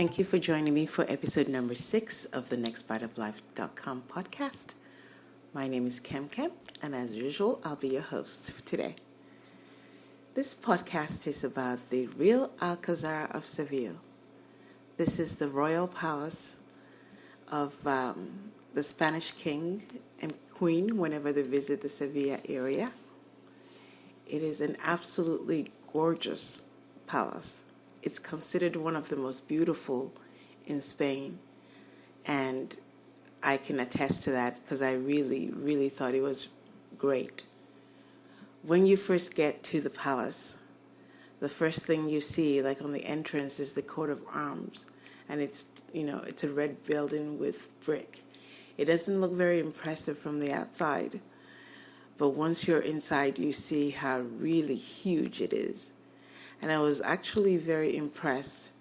Thank you for joining me for episode number 6 of the Nextbiteoflife.com podcast. My name is Kem, and as usual, I'll be your host for today. This podcast is about the Real Alcazar of Seville. This is the royal palace of the Spanish king and queen whenever they visit the Sevilla area. It is an absolutely gorgeous palace. It's considered one of the most beautiful in Spain, and I can attest to that because I really thought it was great. When you first get to the palace, the first thing you see, like on the entrance, is the coat of arms, and it's a red building with brick. It doesn't look very impressive from the outside, but once you're inside, you see how really huge it is. And I was actually very impressed.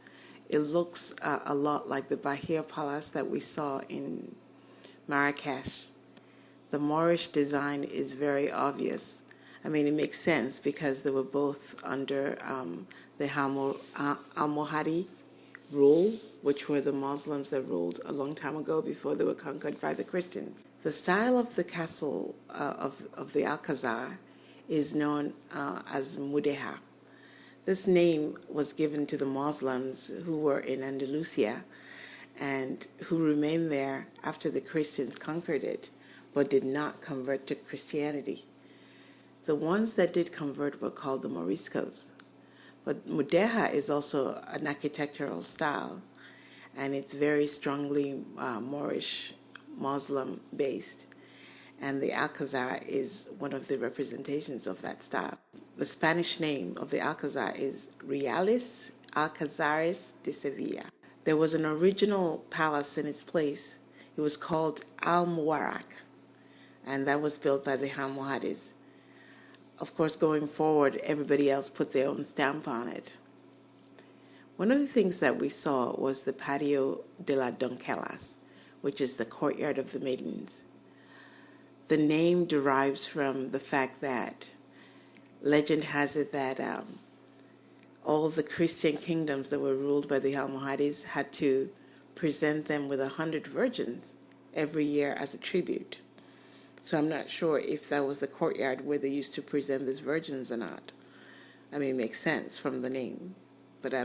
It looks a lot like the Bahia Palace that we saw in Marrakesh. The Moorish design is very obvious. I mean, it makes sense because they were both under the Almohadi rule, which were the Muslims that ruled a long time ago before they were conquered by the Christians. The style of the castle of the Alcazar is known as Mudéjar. This name was given to the Muslims who were in Andalusia and who remained there after the Christians conquered it, but did not convert to Christianity. The ones that did convert were called the Moriscos. But Mudéjar is also an architectural style, and it's very strongly Moorish, Muslim-based. And the Alcazar is one of the representations of that style. The Spanish name of the Alcazar is Real Alcazar de Seville. There was an original palace in its place. It was called Al-Mubarak, and that was built by the Almohades. Of course, going forward, everybody else put their own stamp on it. One of the things that we saw was the Patio de las Doncellas, which is the courtyard of the maidens. The name derives from the fact that legend has it that all the Christian kingdoms that were ruled by the Almohades had to present them with 100 virgins every year as a tribute. So I'm not sure if that was the courtyard where they used to present these virgins or not. I mean, it makes sense from the name, but I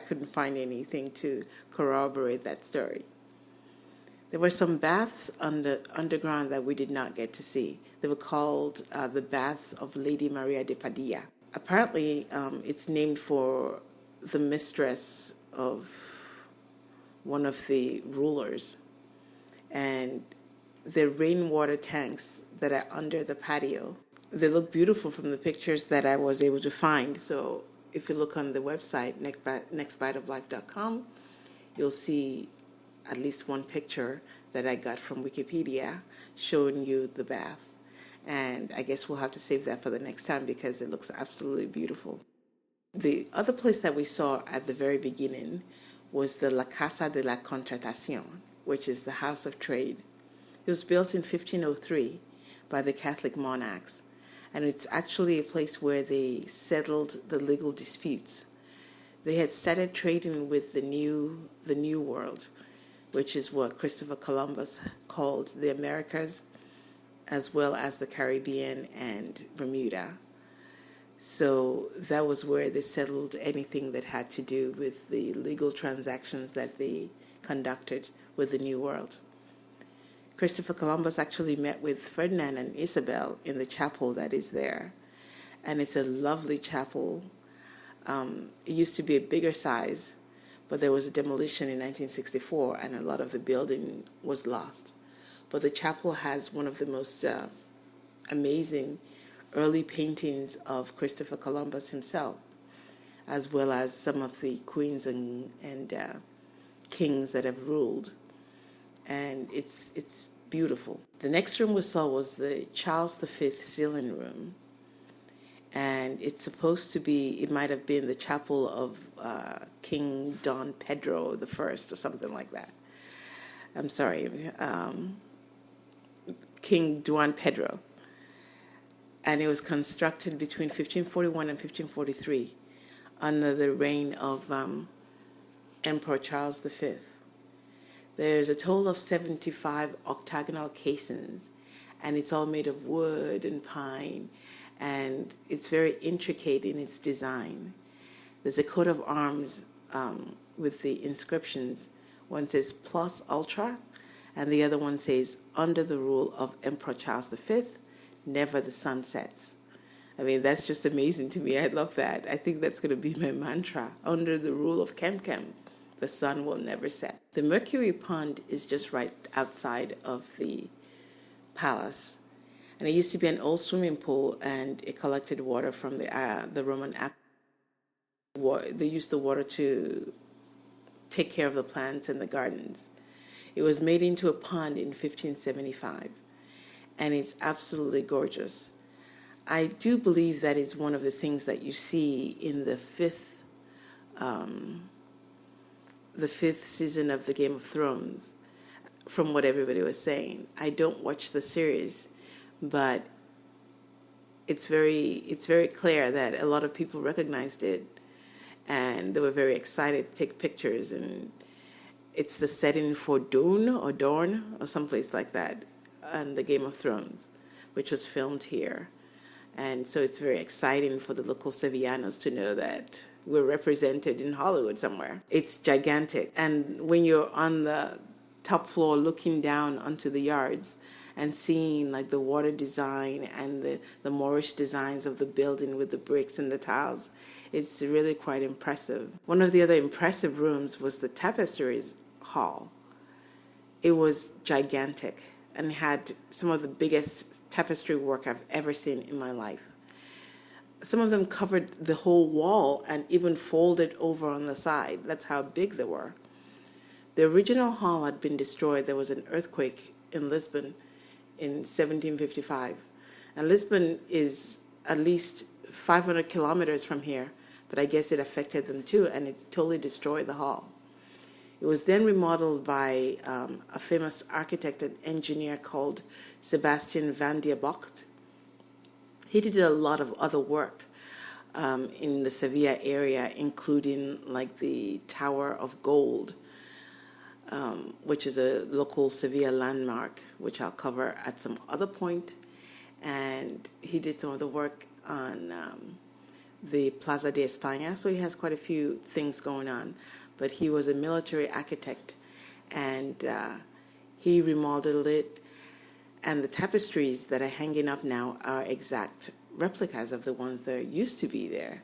couldn't find anything to corroborate that story. There were some baths underground that we did not get to see. They were called the Baths of Lady Maria de Padilla. Apparently, it's named for the mistress of one of the rulers. And the rainwater tanks that are under the patio, they look beautiful from the pictures that I was able to find. So if you look on the website, nextbiteoflife.com, you'll see at least one picture that I got from Wikipedia showing you the bath. And I guess we'll have to save that for the next time because it looks absolutely beautiful. The other place that we saw at the very beginning was the La Casa de la Contratación, which is the House of Trade. It was built in 1503 by the Catholic monarchs, and it's actually a place where they settled the legal disputes. They had started trading with the New World, which is what Christopher Columbus called the Americas, as well as the Caribbean and Bermuda. So that was where they settled anything that had to do with the legal transactions that they conducted with the New World. Christopher Columbus actually met with Ferdinand and Isabel in the chapel that is there. And it's a lovely chapel. It used to be a bigger size, but there was a demolition in 1964 and a lot of the building was lost. But the chapel has one of the most amazing early paintings of Christopher Columbus himself, as well as some of the queens and kings that have ruled. And it's beautiful. The next room we saw was the Charles V sealing room. And it's supposed to be, it might have been the chapel of King Don Pedro I or something like that. I'm sorry, King Juan Pedro. And it was constructed between 1541 and 1543 under the reign of Emperor Charles V. There's a total of 75 octagonal casings, and it's all made of wood and pine, and it's very intricate in its design. There's a coat of arms with the inscriptions. One says Plus Ultra, and the other one says, under the rule of Emperor Charles V, never the sun sets. I mean, that's just amazing to me. I love that. I think that's going to be my mantra. Under the rule of Kem Kem, the sun will never set. The Mercury Pond is just right outside of the palace. And it used to be an old swimming pool, and it collected water from the Roman They used the water to take care of the plants and the gardens. It was made into a pond in 1575, and it's absolutely gorgeous. I do believe that is one of the things that you see in the fifth season of the Game of Thrones, from what everybody was saying. I don't watch the series, but it's very clear that a lot of people recognized it, and they were very excited to take pictures. And it's the setting for Dorne or someplace like that, and the Game of Thrones, which was filmed here. And so it's very exciting for the local Sevillanos to know that we're represented in Hollywood somewhere. It's gigantic. And when you're on the top floor looking down onto the yards and seeing like the water design and the Moorish designs of the building with the bricks and the tiles, it's really quite impressive. One of the other impressive rooms was the tapestries hall. It was gigantic and had some of the biggest tapestry work I've ever seen in my life. Some of them covered the whole wall and even folded over on the side. That's how big they were. The original hall had been destroyed. There was an earthquake in Lisbon in 1755. And Lisbon is at least 500 kilometers from here, but I guess it affected them too, and it totally destroyed the hall. It was then remodeled by a famous architect and engineer called Sebastian van der Bocht. He did a lot of other work in the Sevilla area, including like the Tower of Gold, which is a local Sevilla landmark, which I'll cover at some other point. And he did some of the work on the Plaza de España, so he has quite a few things going on. But he was a military architect, and he remodeled it. And the tapestries that are hanging up now are exact replicas of the ones that used to be there,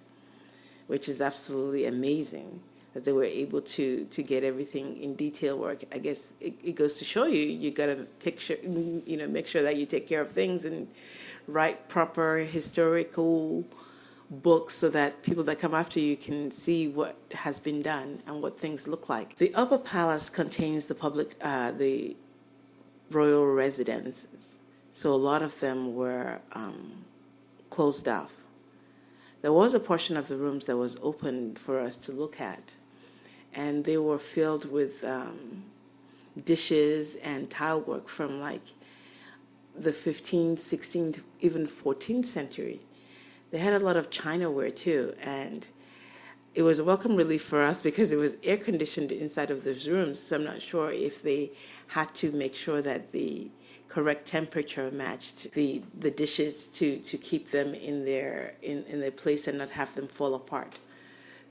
which is absolutely amazing that they were able to get everything in detail work. I guess it goes to show you got to make sure that you take care of things and write proper historical books so that people that come after you can see what has been done and what things look like. The upper palace contains the royal residences, so a lot of them were closed off. There was a portion of the rooms that was open for us to look at, and they were filled with dishes and tile work from like the 15th, 16th, even 14th century. They had a lot of chinaware too, and it was a welcome relief for us because it was air conditioned inside of those rooms. So I'm not sure if they had to make sure that the correct temperature matched the dishes to keep them in their place and not have them fall apart.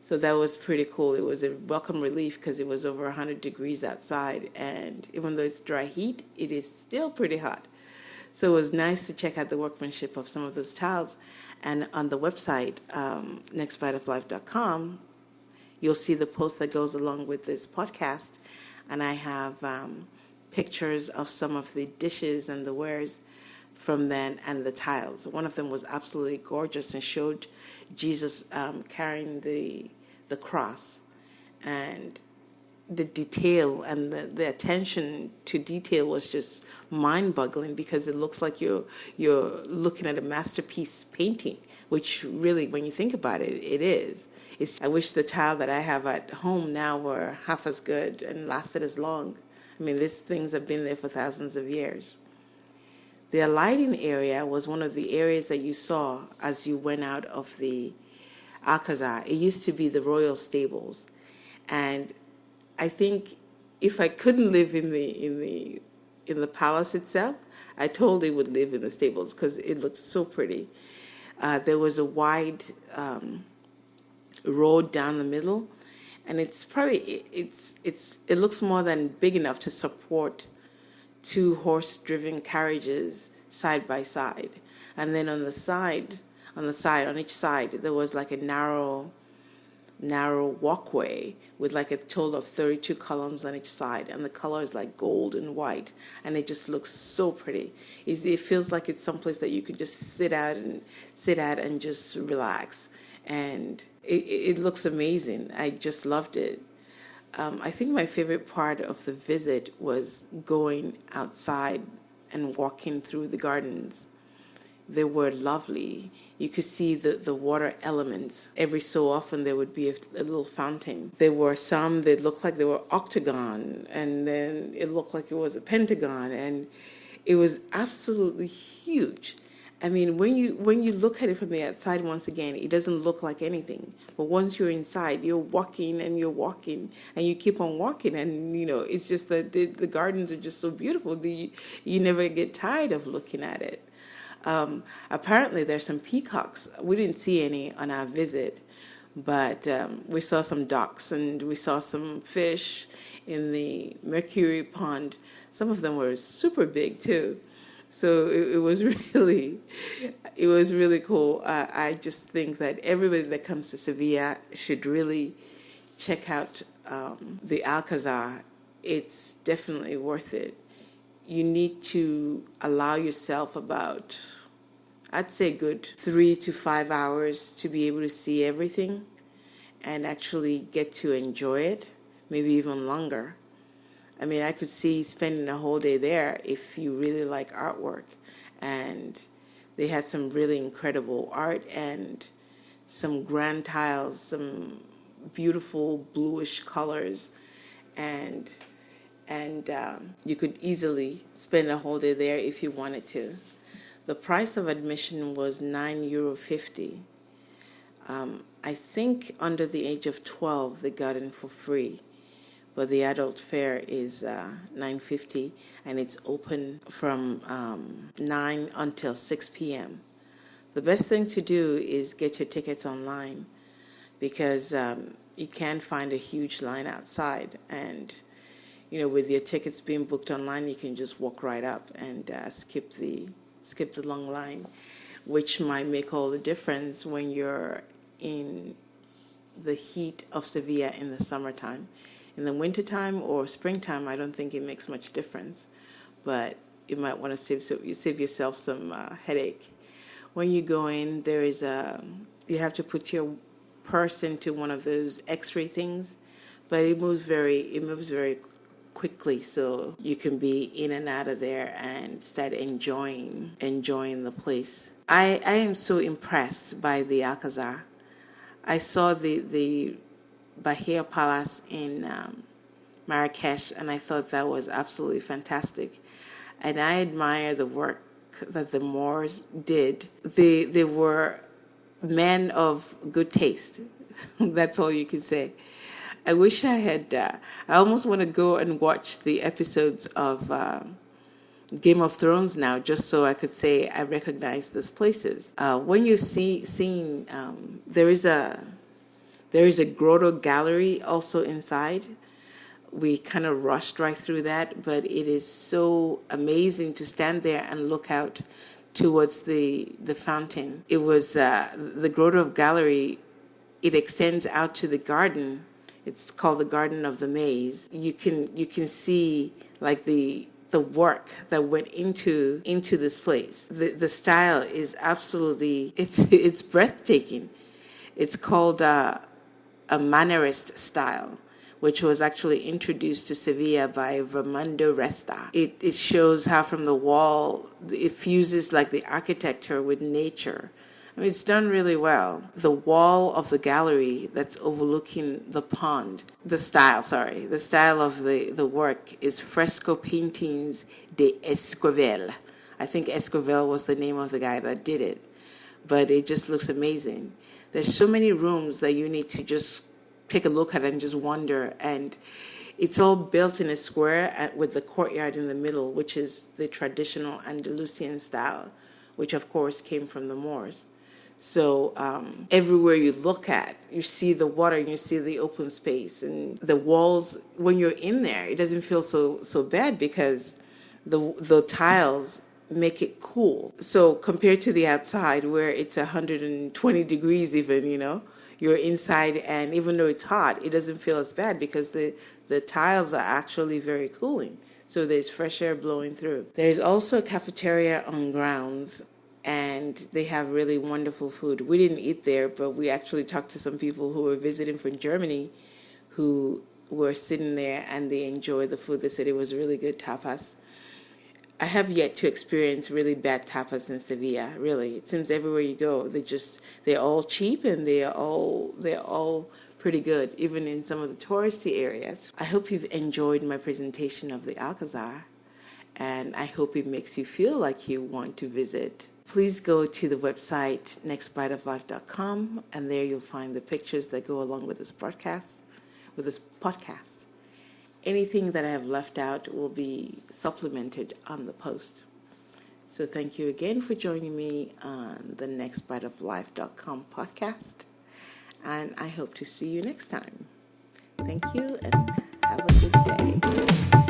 So that was pretty cool. It was a welcome relief because it was over 100 degrees outside, and even though it's dry heat, it is still pretty hot. So it was nice to check out the workmanship of some of those tiles. And on the website, Nextbiteoflife.com, you'll see the post that goes along with this podcast. And I have pictures of some of the dishes and the wares from then and the tiles. One of them was absolutely gorgeous and showed Jesus carrying the cross. And the detail and the attention to detail was just mind-boggling because it looks like you're looking at a masterpiece painting, which really, when you think about it, it is. I wish the tile that I have at home now were half as good and lasted as long. I mean, these things have been there for thousands of years. The Alighting Area was one of the areas that you saw as you went out of the Alcazar. It used to be the royal stables, and I think if I couldn't live in the palace itself, I totally would live in the stables because it looked so pretty. There was a wide road down the middle, and it's probably it looks more than big enough to support two horse-driven carriages side by side. And then on each side, there was like a narrow walkway with like a total of 32 columns on each side, and the color is like gold and white, and it just looks so pretty. It feels like it's someplace that you could just sit at and just relax, and it looks amazing. I just loved it. I think my favorite part of the visit was going outside and walking through the gardens. They were lovely. You could see the water elements. Every so often there would be a little fountain. There were some that looked like they were octagon, and then it looked like it was a pentagon, and it was absolutely huge. I mean, when you look at it from the outside, once again, it doesn't look like anything. But once you're inside, you're walking and you keep on walking, and it's just that the gardens are just so beautiful. You never get tired of looking at it. Apparently, there's some peacocks. We didn't see any on our visit, but we saw some ducks and we saw some fish in the Mercury Pond. Some of them were super big too. So it was really cool. I just think that everybody that comes to Sevilla should really check out the Alcazar. It's definitely worth it. You need to allow yourself about, I'd say, good 3 to 5 hours to be able to see everything and actually get to enjoy it, maybe even longer. I mean, I could see spending a whole day there if you really like artwork. And they had some really incredible art and some grand tiles, some beautiful bluish colors, and you could easily spend a whole day there if you wanted to. The price of admission was €9.50. I think under the age of 12 they got in for free, but the adult fare is $9.50, and it's open from 9 until 6 p.m. The best thing to do is get your tickets online, because you can find a huge line outside, and with your tickets being booked online, you can just walk right up and skip the long line, which might make all the difference when you're in the heat of Sevilla in the summertime. In the wintertime or springtime, I don't think it makes much difference, but you might want to save yourself some headache. When you go in, you have to put your purse into one of those X-ray things, but it moves very quickly, so you can be in and out of there and start enjoying the place. I am so impressed by the Alcazar. I saw the Bahia Palace in Marrakesh, and I thought that was absolutely fantastic. And I admire the work that the Moors did. They were men of good taste. That's all you can say. I wish I had. I almost want to go and watch the episodes of Game of Thrones now, just so I could say I recognize these places. When you seeing, there is a grotto gallery also inside. We kind of rushed right through that, but it is so amazing to stand there and look out towards the fountain. It was the grotto gallery. It extends out to the garden. It's called the Garden of the Maze. You can see like the work that went into this place. The style is absolutely it's breathtaking. It's called a Mannerist style, which was actually introduced to Sevilla by Vermundo Resta. It shows how from the wall it fuses like the architecture with nature. I mean, it's done really well. The wall of the gallery that's overlooking the pond, the style of the work is fresco paintings de Esquivel. I think Esquivel was the name of the guy that did it, but it just looks amazing. There's so many rooms that you need to just take a look at and just wonder. And it's all built in a square with the courtyard in the middle, which is the traditional Andalusian style, which of course came from the Moors. So everywhere you look at, you see the water and you see the open space, and the walls. When you're in there, it doesn't feel so bad because the tiles make it cool. So compared to the outside where it's 120 degrees even, you're inside, and even though it's hot, it doesn't feel as bad because the tiles are actually very cooling. So there's fresh air blowing through. There's also a cafeteria on grounds, and they have really wonderful food. We didn't eat there, but we actually talked to some people who were visiting from Germany who were sitting there, and they enjoyed the food. They said it was really good tapas. I have yet to experience really bad tapas in Sevilla. Really, it seems everywhere you go, they're all cheap, and they're all pretty good, even in some of the touristy areas. I hope you've enjoyed my presentation of the Alcazar, and I hope it makes you feel like you want to visit. Please go to the website nextbiteoflife.com, and there you'll find the pictures that go along with this podcast. Anything that I have left out will be supplemented on the post. So thank you again for joining me on the Nextbiteoflife.com podcast. And I hope to see you next time. Thank you, and have a good day.